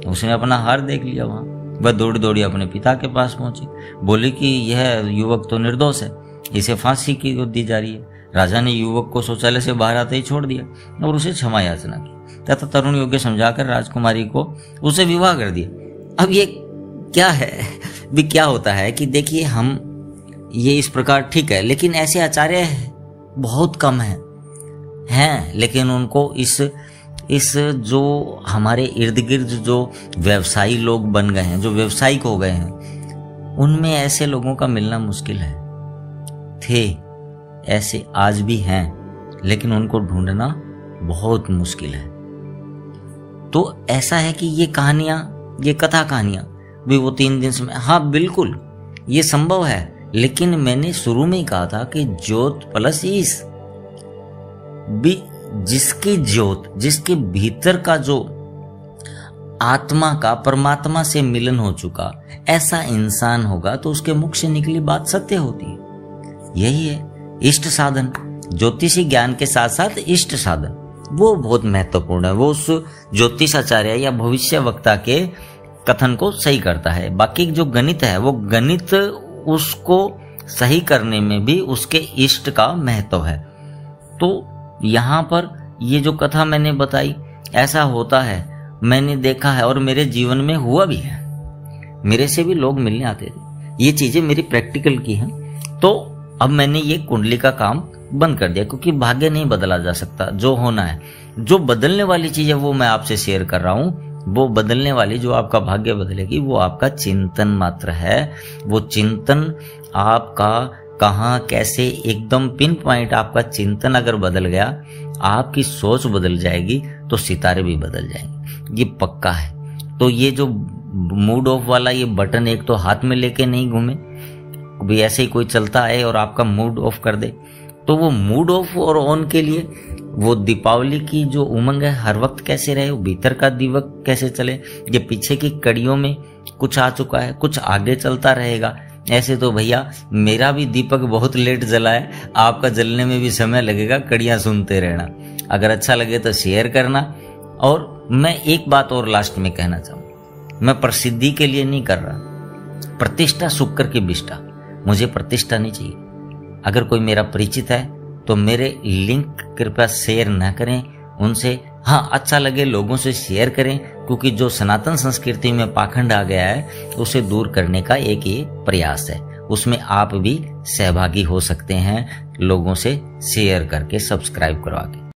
उसने अपना हार देख लिया। वहां वह दौड़ी दौड़ी अपने पिता के पास पहुंची, बोली कि यह युवक तो निर्दोष है, इसे फांसी की दी जा रही है। राजा ने युवक को शौचालय से बाहर आते ही छोड़ दिया और उसे क्षमा याचना की तथा तरुण योग्य समझाकर राजकुमारी को उसे विवाह कर दिया। अब ये क्या है भी, क्या होता है कि देखिए, हम ये इस प्रकार ठीक है, लेकिन ऐसे आचार्य बहुत कम हैं, लेकिन उनको इस जो हमारे इर्द गिर्द जो व्यवसायी लोग बन गए हैं, जो व्यवसायिक हो गए हैं, उनमें ऐसे लोगों का मिलना मुश्किल है। थे ऐसे, आज भी हैं, लेकिन उनको ढूंढना बहुत मुश्किल है। तो ऐसा है कि ये कहानियां, ये कथा कहानियां भी वो 3 दिन में, हाँ बिल्कुल ये संभव है लेकिन मैंने शुरू में ही कहा था कि ज्योत प्लस ईश भी, जिसकी ज्योत, जिसके भीतर का जो आत्मा का परमात्मा से मिलन हो चुका ऐसा इंसान होगा तो उसके मुख से निकली बात सत्य होती है। यही है इष्ट साधन। ज्योतिषी ज्ञान के साथ साथ इष्ट साधन वो बहुत महत्वपूर्ण है। वो उस ज्योतिषाचार्य या भविष्य वक्ता के कथन को सही करता है। बाकी जो गणित है वो गणित उसको सही करने में भी उसके इष्ट का महत्व है। तो यहाँ पर ये जो कथा मैंने बताई ऐसा होता है, मैंने देखा है और मेरे जीवन में हुआ भी है। मेरे से भी लोग मिलने आते थे, ये चीजें मेरी प्रैक्टिकल की हैं। तो अब मैंने ये कुंडली का काम बंद कर दिया क्योंकि भाग्य नहीं बदला जा सकता। जो होना है, जो बदलने वाली चीज है वो मैं आपसे शेयर कर रहा हूं। वो बदलने वाली, जो आपका भाग्य बदलेगी, वो आपका चिंतन मात्र है। वो चिंतन आपका कहाँ कैसे एकदम पिन पॉइंट आपका चिंतन अगर बदल गया, आपकी सोच बदल जाएगी तो सितारे भी बदल जाएंगे, ये पक्का है। तो ये जो मूड ऑफ वाला ये बटन एक तो हाथ में लेके नहीं घूमे, भी ऐसे ही कोई चलता है और आपका मूड ऑफ कर दे। तो वो मूड ऑफ और ऑन के लिए वो दीपावली की जो उमंग है हर वक्त कैसे रहे, वो भीतर का दीपक कैसे चले, ये पीछे की कड़ियों में कुछ आ चुका है, कुछ आगे चलता रहेगा। ऐसे तो भैया मेरा भी दीपक बहुत लेट जला है, आपका जलने में भी समय लगेगा, कड़ियां सुनते रहना। अगर अच्छा लगे तो शेयर करना। और मैं एक बात और लास्ट में कहना चाहूँगा, मैं प्रसिद्धि के लिए नहीं कर रहा, प्रतिष्ठा शुक्र की विष्ठा, मुझे प्रतिष्ठा नहीं चाहिए। अगर कोई मेरा परिचित है तो मेरे लिंक कृपया शेयर ना करें उनसे। हाँ, अच्छा लगे लोगों से शेयर करें, क्योंकि जो सनातन संस्कृति में पाखंड आ गया है उसे दूर करने का एक ये प्रयास है। उसमें आप भी सहभागी हो सकते हैं लोगों से शेयर करके, सब्सक्राइब करवा के।